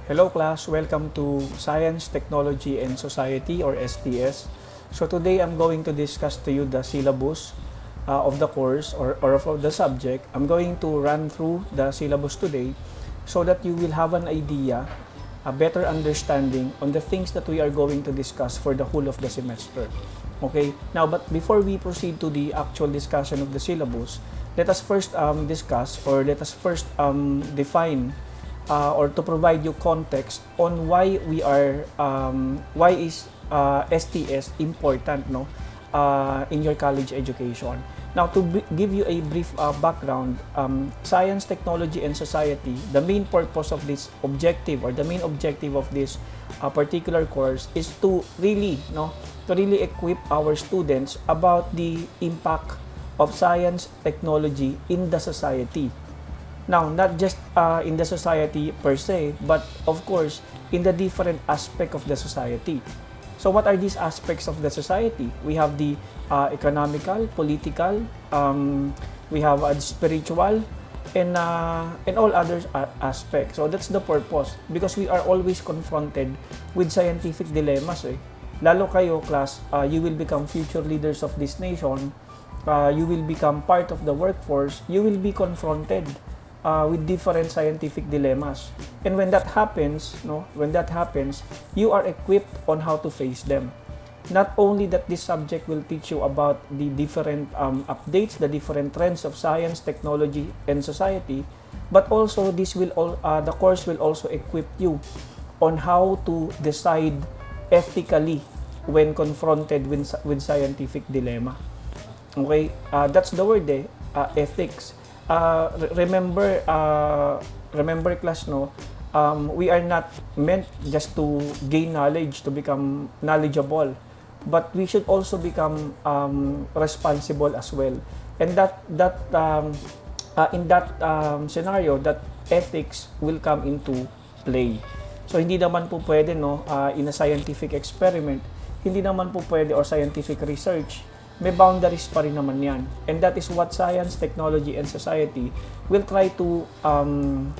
Hello class, welcome to Science, Technology, and Society or STS. So today I'm going to discuss to you the syllabus of the course or of the subject. I'm going to run through the syllabus today so that you will have an idea, a better understanding on the things that we are going to discuss for the whole of the semester. Okay, now but before we proceed to the actual discussion of the syllabus, let us first discuss or let us first define or to provide you context on why is STS important in your college education. Now to give you a brief background, science, technology, and society, the main purpose of this objective or the main objective of this particular course is to really equip our students about the impact of science, technology in the society. Now, not just in the society per se, but of course, in the different aspect of the society. So what are these aspects of the society? We have the economical, political, we have spiritual, and all other aspects. So that's the purpose because we are always confronted with scientific dilemmas. Lalo kayo, class, you will become future leaders of this nation. You will become part of the workforce. You will be confronted with different scientific dilemmas, and when that happens, you are equipped on how to face them. Not only that this subject will teach you about the different updates, the different trends of science, technology, and society, but also the course will also equip you on how to decide ethically when confronted with scientific dilemma. Okay, that's the word, ethics. Remember class, we are not meant just to gain knowledge, to become knowledgeable, but we should also become responsible as well. And in that scenario, that ethics will come into play. So hindi naman po pwede in a scientific experiment, hindi naman po pwede, or scientific research, may boundaries pa rin naman yan. And that is what science, technology, and society will try to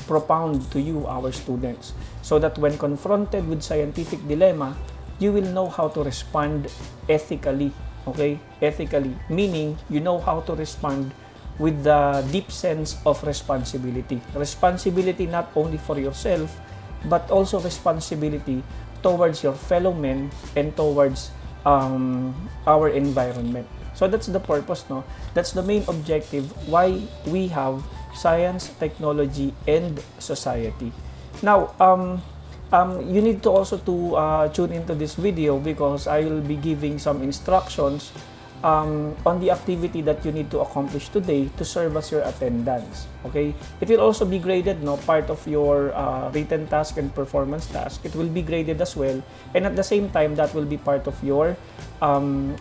propound to you, our students, so that when confronted with scientific dilemma, you will know how to respond ethically. Okay? Ethically, meaning you know how to respond with the deep sense of responsibility. Responsibility not only for yourself, but also responsibility towards your fellow men and towards our environment. So that's the purpose, that's the main objective why we have science, technology, and society. Now you need to also to tune into this video because I will be giving some instructions on the activity that you need to accomplish today to serve as your attendance. Okay, it will also be graded, part of your written task and performance task. It will be graded as well, and at the same time that will be part of your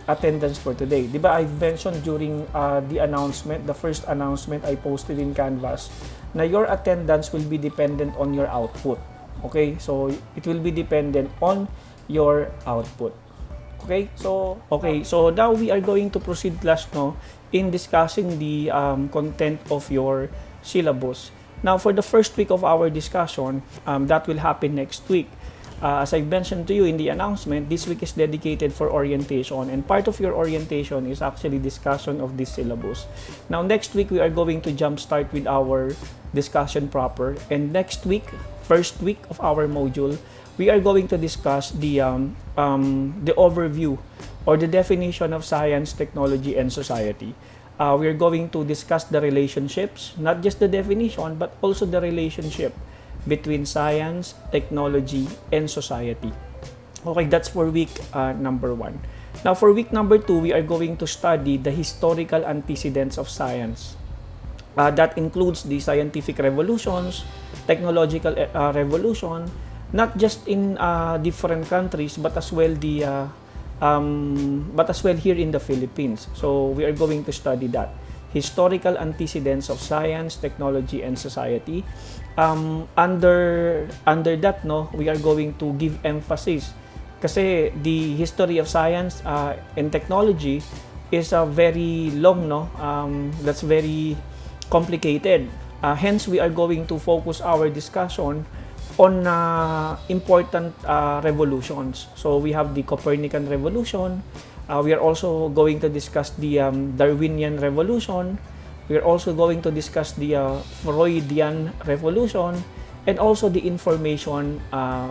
attendance for today. Diba, I've mentioned during the announcement, the first announcement I posted in Canvas, na your attendance will be dependent on your output. Okay, so it will be dependent on your output. Okay, so now we are going to proceed, class, in discussing the content of your syllabus. Now, for the first week of our discussion, that will happen next week. As I mentioned to you in the announcement, this week is dedicated for orientation, and part of your orientation is actually discussion of this syllabus. Now, next week we are going to jumpstart with our discussion proper, and next week, first week of our module, we are going to discuss the overview or the definition of science, technology, and society. We are going to discuss the relationships, not just the definition, but also the relationship between science, technology, and society. Okay, that's for week number 1. Now, for week number 2, we are going to study the historical antecedents of science. That includes the scientific revolutions, technological revolution, not just in different countries, but as well here in the Philippines. So we are going to study that historical antecedents of science, technology, and society. Under that, we are going to give emphasis kasi the history of science and technology is very long, that's very complicated. Hence, we are going to focus our discussion on important revolutions. So we have the Copernican Revolution. We are also going to discuss the Darwinian Revolution. We are also going to discuss the Freudian Revolution, and also the Information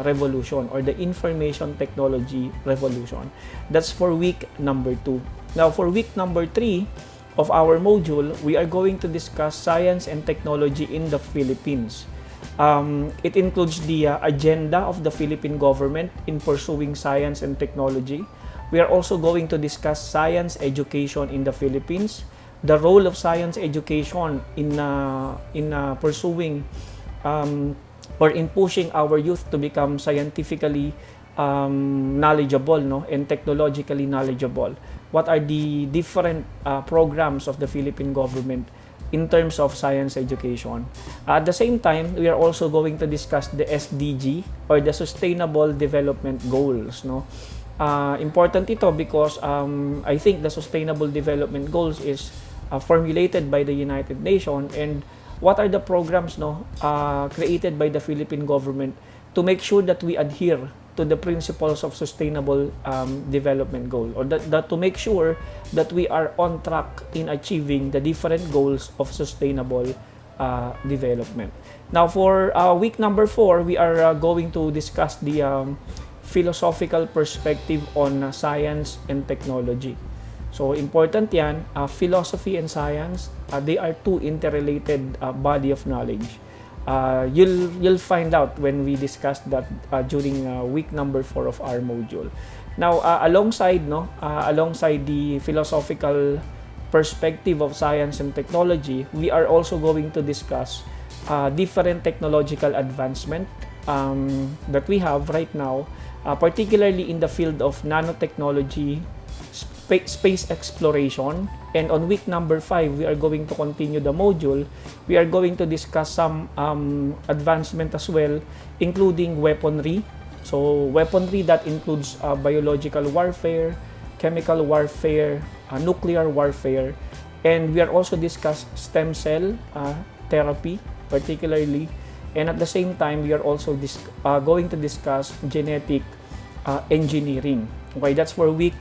Revolution, or the Information Technology Revolution. That's for week number 2. Now for week number 3 of our module, we are going to discuss science and technology in the Philippines. It includes the agenda of the Philippine government in pursuing science and technology. We are also going to discuss science education in the Philippines, the role of science education in pursuing or in pushing our youth to become scientifically knowledgeable, no, and technologically knowledgeable. What are the different programs of the Philippine government in terms of science education? At the same time, we are also going to discuss the SDG, or the Sustainable Development Goals, no. Important ito because I think the Sustainable Development Goals is formulated by the United Nations, and what are the programs, no, created by the Philippine government to make sure that we adhere to the principles of sustainable development goal, or that to make sure that we are on track in achieving the different goals of sustainable development. Now for week number 4, we are going to discuss the philosophical perspective on science and technology. So important yan, philosophy and science, they are two interrelated body of knowledge. You'll find out when we discuss that during week number 4 of our module. Now alongside the philosophical perspective of science and technology, we are also going to discuss different technological advancement that we have right now, particularly in the field of nanotechnology, space exploration. And on week number 5, we are going to continue the module. We are going to discuss some advancement as well, including weaponry. So weaponry that includes biological warfare, chemical warfare, nuclear warfare, and we are also discuss stem cell therapy particularly. And at the same time, we are also going to discuss genetic engineering. Okay, that's for week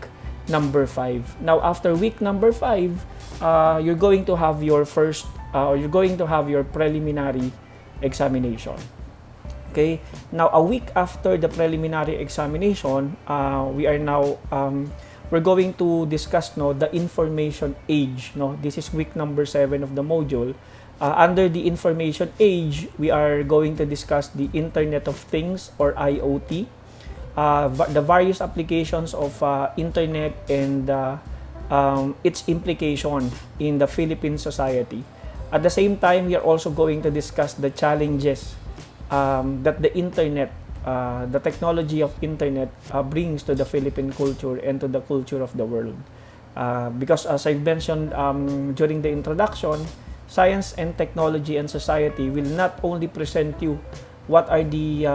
number 5. Now after week number 5, you're going to have your preliminary examination. Okay, now a week after the preliminary examination, we're going to discuss the information age. This is week number 7 of the module. Under the information age, we are going to discuss the Internet of Things, or IoT, the various applications of internet and its implication in the Philippine society. At the same time, we are also going to discuss the challenges that the internet, the technology of internet brings to the Philippine culture and to the culture of the world. Because as I've mentioned during the introduction, science and technology and society will not only present you what are the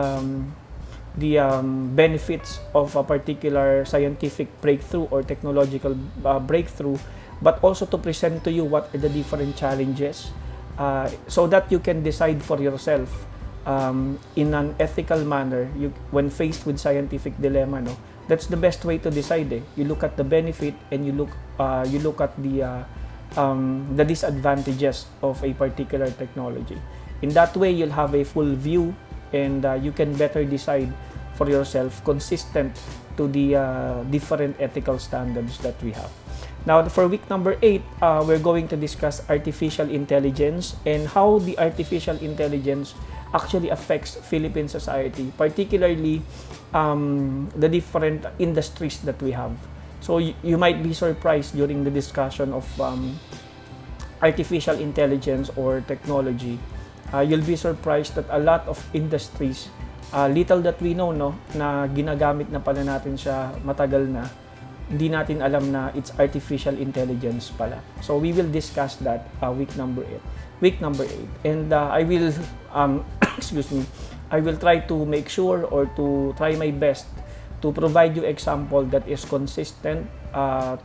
benefits of a particular scientific breakthrough or technological breakthrough, but also to present to you what are the different challenges, so that you can decide for yourself in an ethical manner. When faced with scientific dilemma, that's the best way to decide. You look at the benefit and you look at the disadvantages of a particular technology. In that way, you'll have a full view, and you can better decide for yourself consistent to the different ethical standards that we have. Now, for week number 8, we're going to discuss artificial intelligence and how the artificial intelligence actually affects Philippine society, particularly the different industries that we have. So you might be surprised during the discussion of artificial intelligence or technology. You'll be surprised that a lot of industries, little that we know, na ginagamit na pala natin siya matagal na, hindi natin alam na it's artificial intelligence pala. So we will discuss that week number 8. And I will I will try to make sure, or to try my best to provide you example that is consistent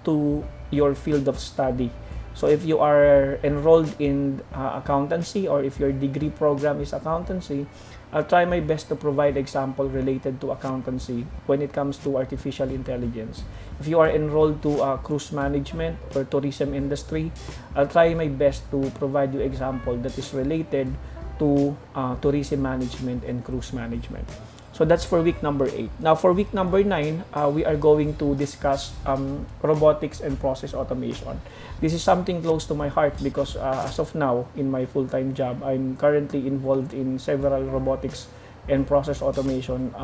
to your field of study. So if you are enrolled in accountancy, or if your degree program is accountancy, I'll try my best to provide example related to accountancy when it comes to artificial intelligence. If you are enrolled to cruise management or tourism industry, I'll try my best to provide you example that is related to tourism management and cruise management. So that's for week number 8. Now for week number 9, we are going to discuss robotics and process automation. This is something close to my heart because as of now, in my full-time job, I'm currently involved in several robotics and process automation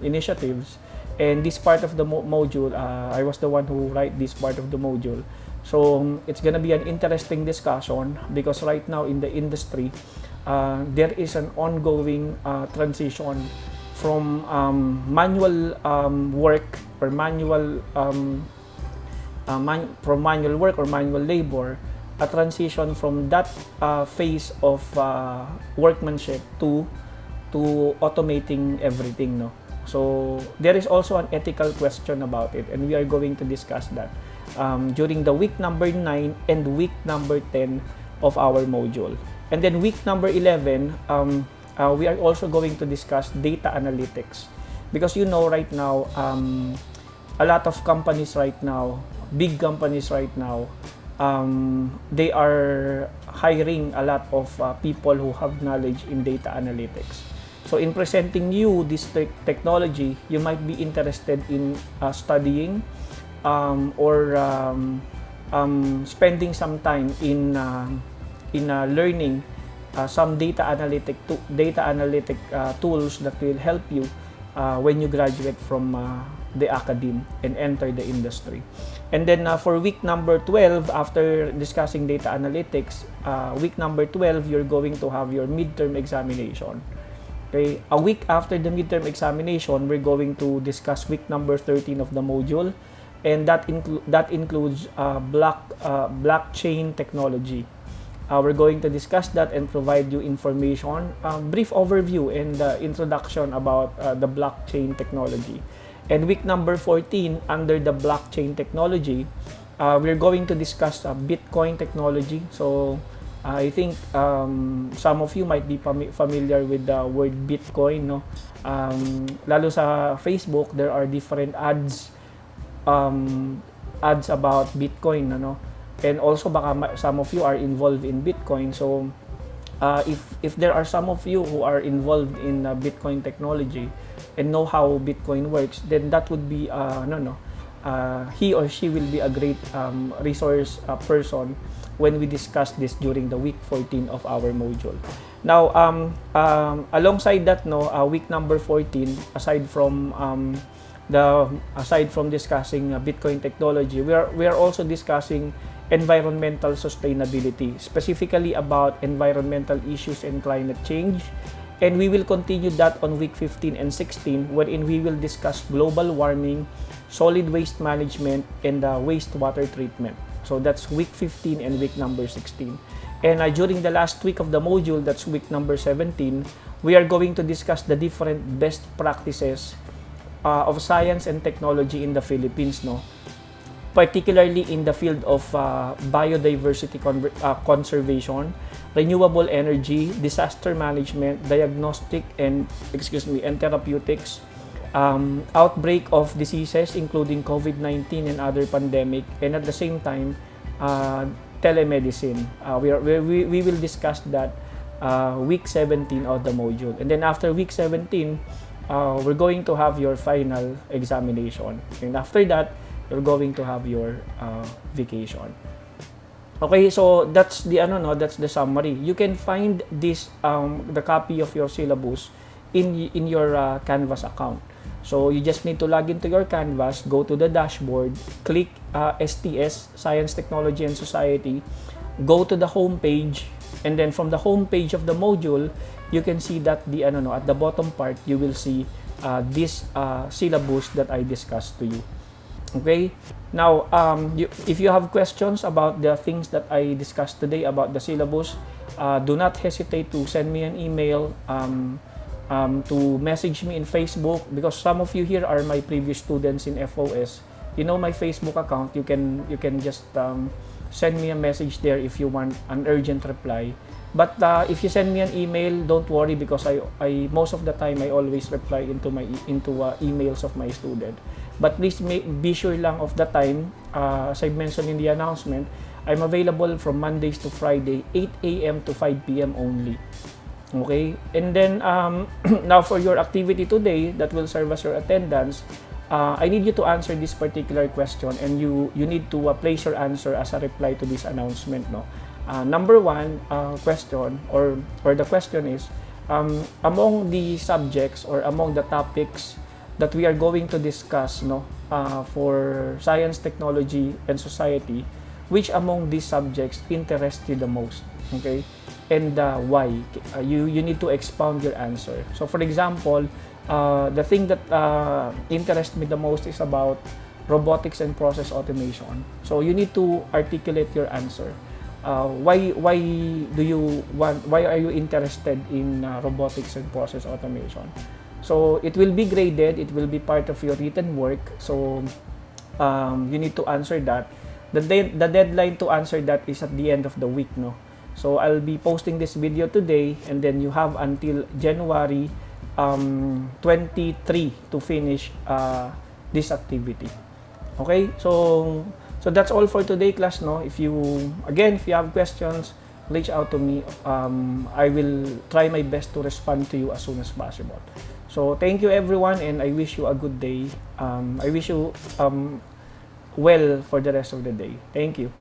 initiatives. And this part of the module, I was the one who write this part of the module. So it's gonna be an interesting discussion because right now in the industry, there is an ongoing transition from manual work or manual work or manual labor, a transition from that phase of workmanship to automating everything, no? So there is also an ethical question about it, and we are going to discuss that during the week number 9 and week number 10 of our module. And then week number 11, we are also going to discuss data analytics, because right now a lot of companies right now, big companies right now, they are hiring a lot of people who have knowledge in data analytics. So in presenting you this technology, you might be interested in studying or spending some time in learning some data analytic tools that will help you when you graduate from the academe and enter the industry. And then for week number 12, after discussing data analytics, week number 12, you're going to have your midterm examination. Okay, a week after the midterm examination, we're going to discuss week number 13 of the module, and that includes blockchain technology. We're going to discuss that and provide you information, brief overview and introduction about the blockchain technology. And week number 14, under the blockchain technology, we're going to discuss Bitcoin technology. So I think some of you might be familiar with the word Bitcoin, no? Lalo sa Facebook, there are different ads about Bitcoin, no? And also baka some of you are involved in Bitcoin. So if there are some of you who are involved in Bitcoin technology and know how Bitcoin works, then that would be he or she will be a great resource person when we discuss this during the week 14 of our module. Now alongside that, week number 14, aside from discussing Bitcoin technology, we are also discussing environmental sustainability, specifically about environmental issues and climate change. And we will continue that on week 15 and 16, wherein we will discuss global warming, solid waste management, and wastewater treatment. So that's week 15 and week number 16. And during the last week of the module, that's week number 17, we are going to discuss the different best practices of science and technology in the Philippines, particularly in the field of biodiversity conservation, renewable energy, disaster management, diagnostic and therapeutics, outbreak of diseases including COVID-19 and other pandemic, and at the same time telemedicine. We will discuss that week 17 of the module. And then after week 17, we're going to have your final examination, and after that you're going to have your vacation. Okay, so that's the summary. You can find this the copy of your syllabus in your Canvas account. So you just need to log into your Canvas, go to the dashboard, click STS Science, Technology and Society, go to the home page, and then from the home page of the module, you can see that at the bottom part you will see this syllabus that I discussed to you. Okay, now if you have questions about the things that I discussed today about the syllabus, do not hesitate to send me an email, to message me in Facebook, because some of you here are my previous students in FOS. My Facebook account. You can just send me a message there if you want an urgent reply, But if you send me an email, don't worry, because I most of the time I always reply into my emails of my student. But please be sure lang of the time. As I mentioned in the announcement, I'm available from Mondays to Friday, 8 a.m. to 5 p.m. only. Okay? And then, now for your activity today that will serve as your attendance, I need you to answer this particular question, and you need to place your answer as a reply to this announcement, no? Number one question, or the question is, among the subjects or among the topics that we are going to discuss, no, for science, technology, and society, which among these subjects interest you the most? Okay, and why? You need to expound your answer. So for example, the thing that interests me the most is about robotics and process automation. So you need to articulate your answer. Why are you interested in robotics and process automation? So it will be graded, it will be part of your written work. So you need to answer that. The deadline to answer that is at the end of the week, no? So I'll be posting this video today, and then you have until January 23 to finish this activity. Okay, so that's all for today, class, no? If you have questions, reach out to me. I will try my best to respond to you as soon as possible. So thank you everyone, and I wish you a good day. I wish you well for the rest of the day. Thank you.